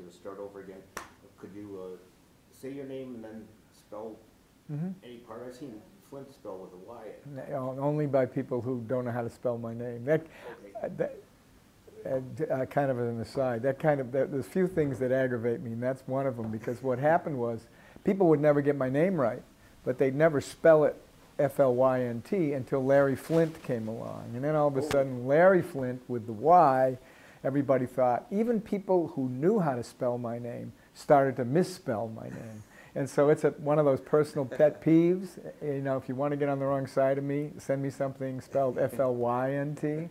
to start over again. Could you say your name and then spell any part? I've seen Flint spelled with a Y. Only by people who don't know how to spell my name. Kind of an aside, there's a few things that aggravate me, and that's one of them, because what happened was people would never get my name right, but they'd never spell it F-L-Y-N-T until Larry Flint came along. And then all of a sudden, Larry Flint with the Y, everybody thought, even people who knew how to spell my name started to misspell my name. And so it's one of those personal pet peeves. You know, if you want to get on the wrong side of me, send me something spelled F-L-Y-N-T.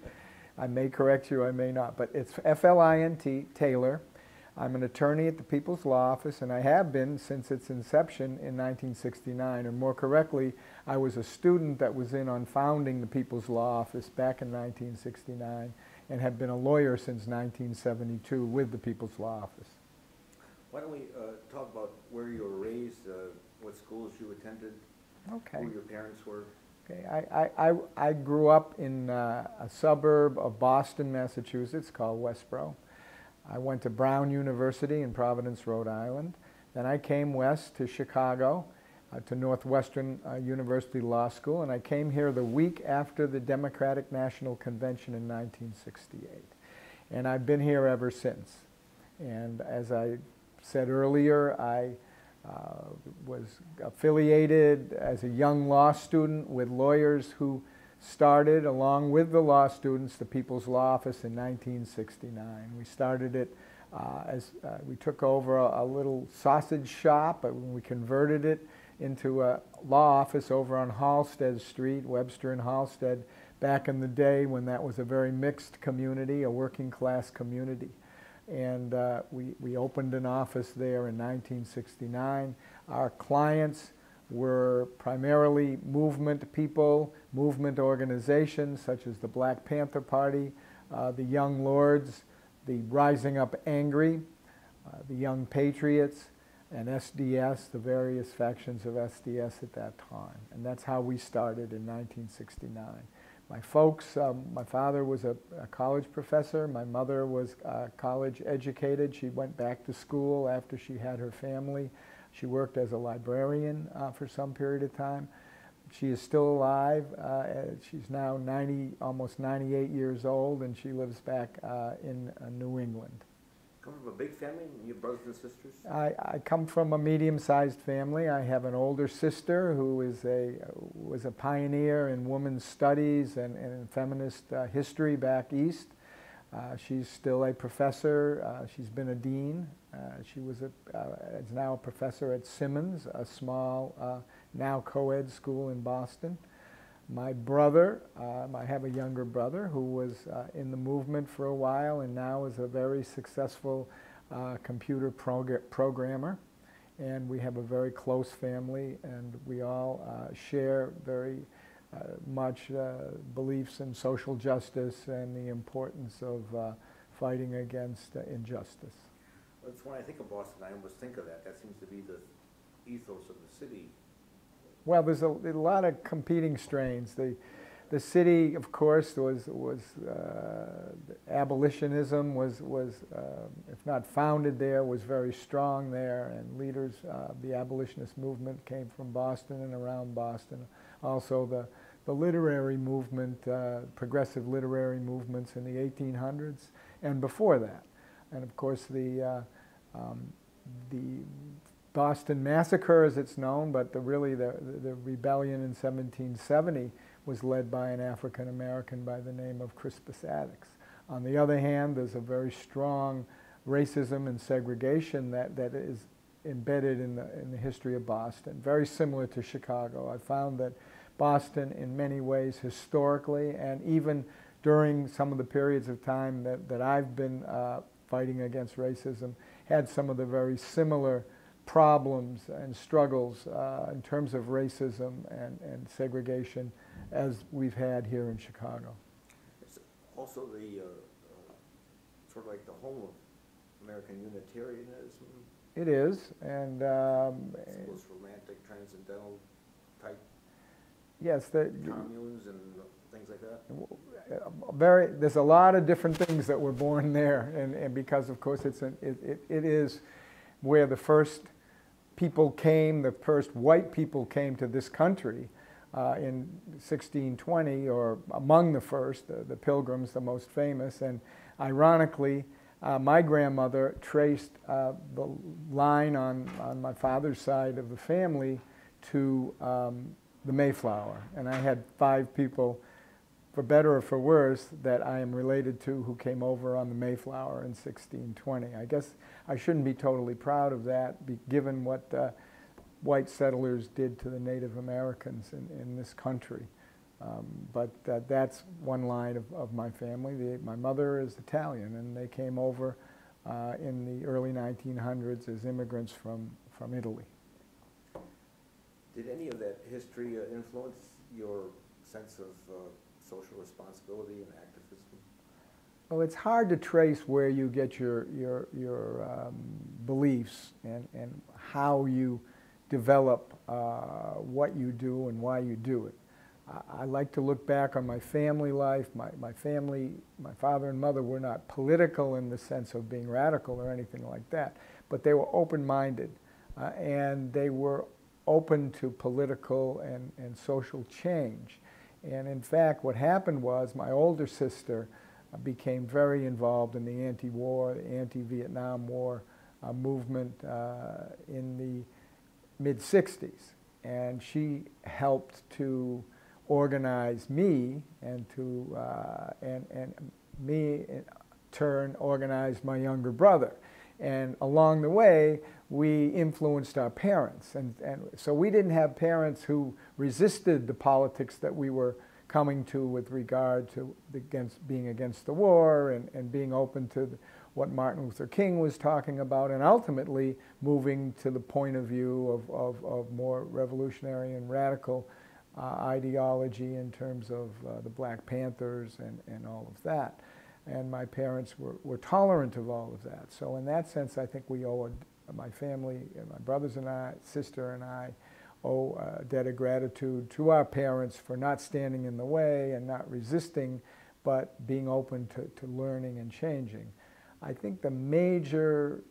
I may correct you, I may not, but it's F-L-I-N-T, Taylor. I'm an attorney at the People's Law Office, and I have been since its inception in 1969, or more correctly, I was a student that was in on founding the People's Law Office back in 1969, and have been a lawyer since 1972 with the People's Law Office. Why don't we talk about where you were raised, what schools you attended, who your parents were? Okay, I grew up in a suburb of Boston, Massachusetts called Westboro. I went to Brown University in Providence, Rhode Island. Then I came west to Chicago, to Northwestern University Law School, and I came here the week after the Democratic National Convention in 1968. And I've been here ever since. And as I said earlier, I was affiliated as a young law student with lawyers who started, along with the law students, the People's Law Office in 1969. We started it we took over a little sausage shop, and we converted it into a law office over on Halsted Street, Webster and Halsted, back in the day when that was a very mixed community, a working class community. And we opened an office there in 1969. Our clients were primarily movement people, movement organizations such as the Black Panther Party, the Young Lords, the Rising Up Angry, the Young Patriots, and SDS, the various factions of SDS at that time. And that's how we started in 1969. My folks, my father was a college professor. My mother was college educated. She went back to school after she had her family. She worked as a librarian for some period of time. She is still alive. She's now almost 98 years old, and she lives back in New England. Come from a big family? You have brothers and sisters? I come from a medium-sized family. I have an older sister who was a pioneer in women's studies and in feminist history back east. She's still a professor. She's been a dean. She is now a professor at Simmons, a small, now co-ed school in Boston. My brother, I have a younger brother who was in the movement for a while and now is a very successful computer programmer. And we have a very close family, and we all share very much beliefs in social justice and the importance of fighting against injustice. That's when I think of Boston, I almost think of that. That seems to be the ethos of the city. Well, there's a lot of competing strains. The city, of course, abolitionism was if not founded there, was very strong there, and leaders, the abolitionist movement came from Boston and around Boston. Also, the literary movement, progressive literary movements in the 1800s and before that, and of course the Boston Massacre, as it's known, but the rebellion in 1770 was led by an African American by the name of Crispus Attucks. On the other hand, there's a very strong racism and segregation that is embedded in the history of Boston, very similar to Chicago. I found that Boston, in many ways, historically, and even during some of the periods of time that I've been fighting against racism, had some of the very similar problems and struggles in terms of racism and segregation as we've had here in Chicago. It's also the sort of like the home of American Unitarianism. It is, and it's romantic, transcendental type. yes, communes and things like that? there's a lot of different things that were born there, and because of course it is where the first people came, the first white people came to this country in 1620, or among the first, the Pilgrims, the most famous. And ironically, my grandmother traced the line on my father's side of the family to the Mayflower. And I had 5 people, for better or for worse, that I am related to who came over on the Mayflower in 1620. I guess I shouldn't be totally proud of that, given what white settlers did to the Native Americans in this country. But that's one line of my family. My mother is Italian, and they came over in the early 1900s as immigrants from Italy. Did any of that history influence your sense of social responsibility and activism? Well, it's hard to trace where you get your beliefs and how you develop what you do and why you do it. I like to look back on my family life. My family, my father and mother were not political in the sense of being radical or anything like that, but they were open-minded and they were open to political and social change. And in fact, what happened was my older sister became very involved in the anti-war, the anti-Vietnam War movement in the mid-60s. And she helped to organize me, and me in turn organized my younger brother. And along the way, we influenced our parents. And so we didn't have parents who resisted the politics that we were coming to with regard to being against the war and being open to what Martin Luther King was talking about, and ultimately moving to the point of view of more revolutionary and radical ideology in terms of the Black Panthers and all of that. And my parents were tolerant of all of that. So in that sense, I think we owe, my family, my brothers and I, sister and I, owe a debt of gratitude to our parents for not standing in the way and not resisting, but being open to learning and changing. I think the major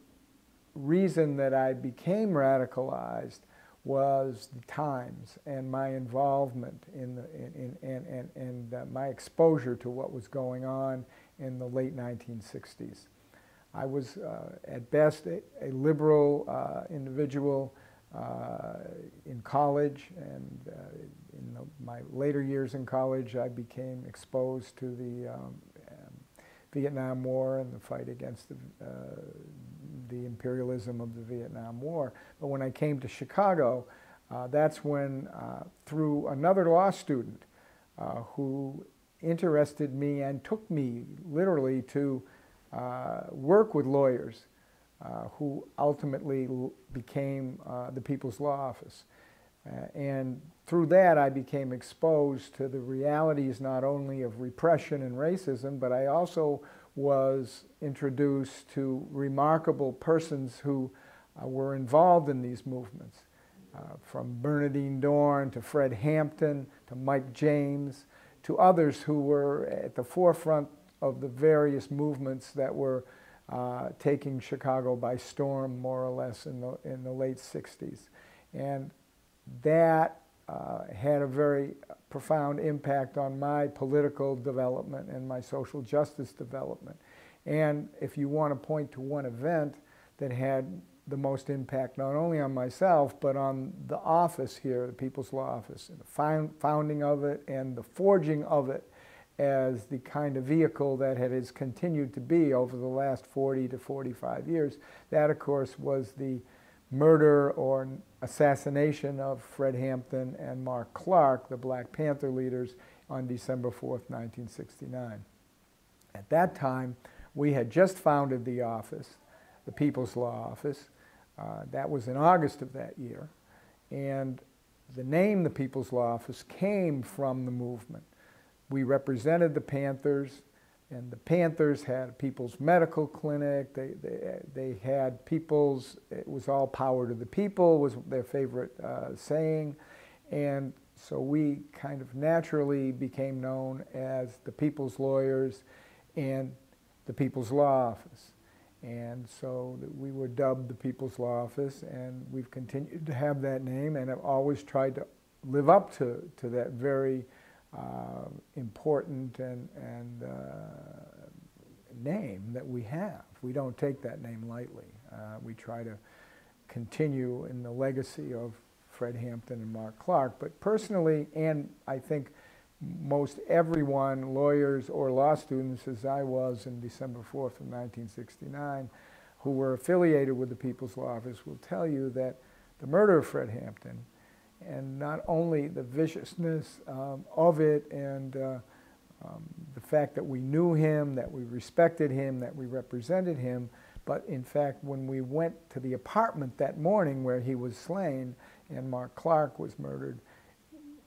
reason that I became radicalized was the times and my involvement and my exposure to what was going on in the late 1960s. I was at best a liberal individual in college, and in my later years in college I became exposed to the Vietnam War and the fight against the imperialism of the Vietnam War. But when I came to Chicago, that's when, through another law student who interested me and took me literally to work with lawyers who ultimately became the People's Law Office. And through that, I became exposed to the realities not only of repression and racism, but I also was introduced to remarkable persons who were involved in these movements, from Bernardine Dorn to Fred Hampton to Mike James to others who were at the forefront of the various movements that were taking Chicago by storm, more or less, in the late 60s. And that had a very profound impact on my political development and my social justice development. And if you want to point to one event that had the most impact not only on myself, but on the office here, the People's Law Office, and the founding of it and the forging of it as the kind of vehicle that it has continued to be over the last 40 to 45 years, that of course was the murder or assassination of Fred Hampton and Mark Clark, the Black Panther leaders, on December 4th, 1969. At that time, we had just founded the office, the People's Law Office. That was in August of that year. And the name, the People's Law Office, came from the movement. We represented the Panthers, and the Panthers had a People's Medical Clinic. They had people's, it was all power to the people was their favorite saying. And so we kind of naturally became known as the People's Lawyers and the People's Law Office. And so we were dubbed the People's Law Office, and we've continued to have that name, and have always tried to live up to that very important and name that we have. We don't take that name lightly. We try to continue in the legacy of Fred Hampton and Mark Clark. But personally, and I think most everyone, lawyers or law students, as I was in December 4th of 1969, who were affiliated with the People's Law Office, will tell you that the murder of Fred Hampton, and not only the viciousness of it and the fact that we knew him, that we respected him, that we represented him, but in fact when we went to the apartment that morning where he was slain and Mark Clark was murdered,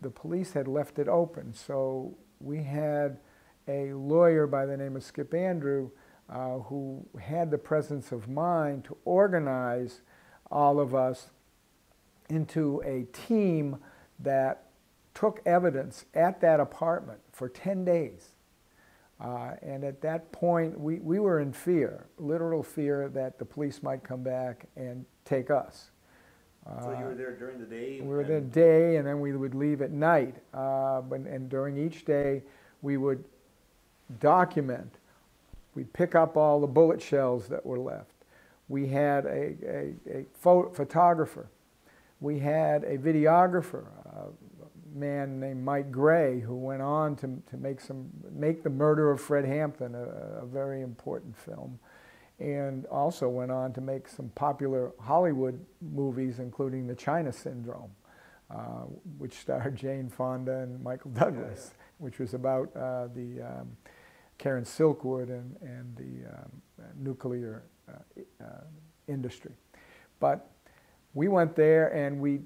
the police had left it open. So we had a lawyer by the name of Skip Andrew who had the presence of mind to organize all of us into a team that took evidence at that apartment for 10 days. And at that point, we were in fear, literal fear that the police might come back and take us. So you were there during the day? We were there day, and then we would leave at night. And during each day, we would document. We'd pick up all the bullet shells that were left. We had a photographer. We had a videographer, a man named Mike Gray, who went on to make The Murder of Fred Hampton a very important film, and also went on to make some popular Hollywood movies, including The China Syndrome, which starred Jane Fonda and Michael Douglas, which was about the Karen Silkwood and the nuclear industry. But we went there and we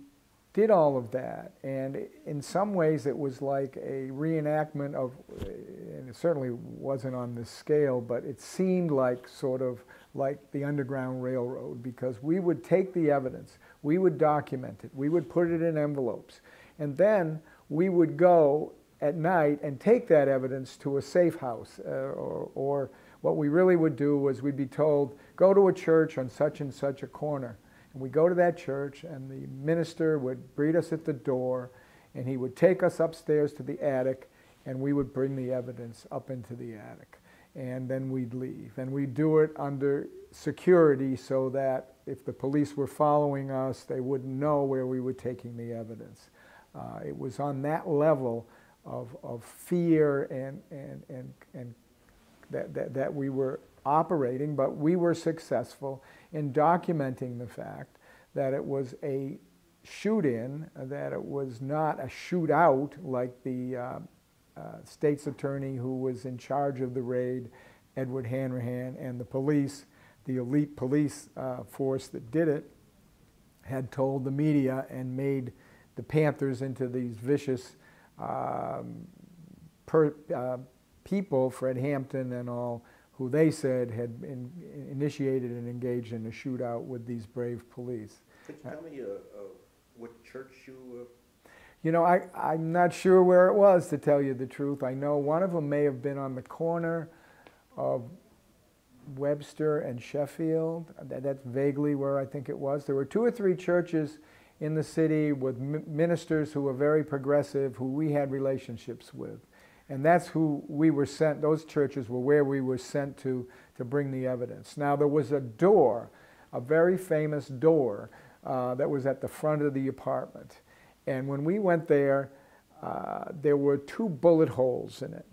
did all of that, and in some ways it was like a reenactment of, and it certainly wasn't on this scale, but it seemed like sort of like the Underground Railroad, because we would take the evidence, we would document it, we would put it in envelopes, and then we would go at night and take that evidence to a safe house, or what we really would do was we'd be told, go to a church on such and such a corner. And we go to that church, and the minister would greet us at the door, and he would take us upstairs to the attic, and we would bring the evidence up into the attic. And then we'd leave. And we'd do it under security so that if the police were following us, they wouldn't know where we were taking the evidence. It was on that level of fear and that we were operating, but we were successful in documenting the fact that it was a shoot-in, that it was not a shootout like the state's attorney who was in charge of the raid, Edward Hanrahan, and the police, the elite police force that did it, had told the media and made the Panthers into these vicious people, Fred Hampton and all, who they said had initiated and engaged in a shootout with these brave police. Could you tell me what church you... You know, I'm not sure where it was, to tell you the truth. I know one of them may have been on the corner of Webster and Sheffield. That's vaguely where I think it was. There were 2 or 3 churches in the city with ministers who were very progressive, who we had relationships with. And that's who we were sent, those churches were where we were sent to bring the evidence. Now, there was a door, a very famous door, that was at the front of the apartment. And when we went there, there were 2 bullet holes in it.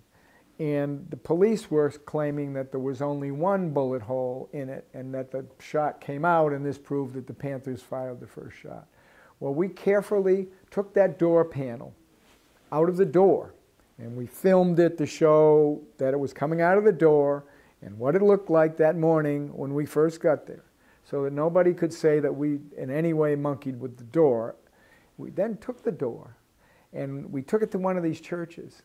And the police were claiming that there was only 1 bullet hole in it, and that the shot came out, and this proved that the Panthers fired the first shot. Well, we carefully took that door panel out of the door, and we filmed it to show that it was coming out of the door and what it looked like that morning when we first got there, so that nobody could say that we in any way monkeyed with the door. We then took the door and we took it to one of these churches.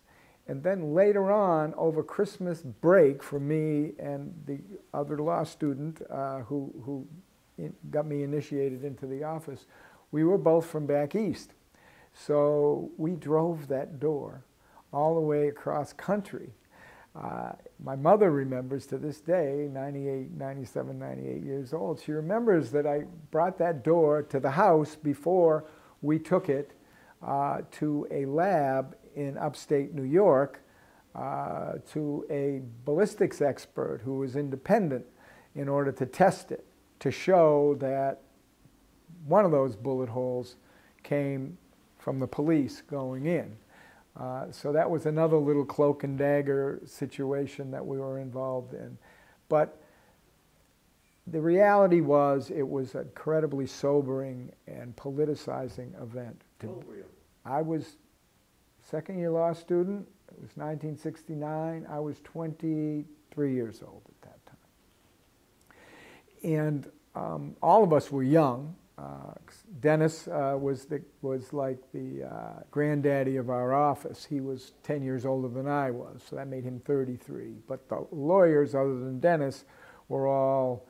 And then later on, over Christmas break, for me and the other law student who got me initiated into the office, we were both from back east. So we drove that door all the way across country. My mother remembers to this day, 98, 97, 98 years old, she remembers that I brought that door to the house before we took it to a lab in upstate New York to a ballistics expert who was independent in order to test it, to show that one of those bullet holes came from the police going in. So that was another little cloak and dagger situation that we were involved in. But the reality was it was an incredibly sobering and politicizing event. How old were you? I was second-year law student. It was 1969. I was 23 years old at that time. And all of us were young. Dennis was like the granddaddy of our office. He was 10 years older than I was, so that made him 33. But the lawyers, other than Dennis, were all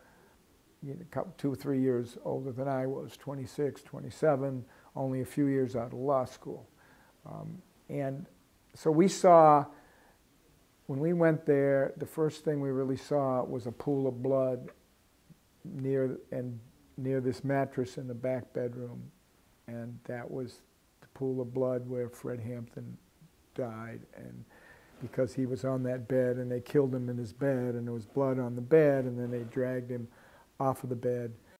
2 or 3 years older than I was, 26, 27, only a few years out of law school. And so we saw, when we went there, the first thing we really saw was a pool of blood near this mattress in the back bedroom, and that was the pool of blood where Fred Hampton died, and because he was on that bed, and they killed him in his bed, and there was blood on the bed, and then they dragged him off of the bed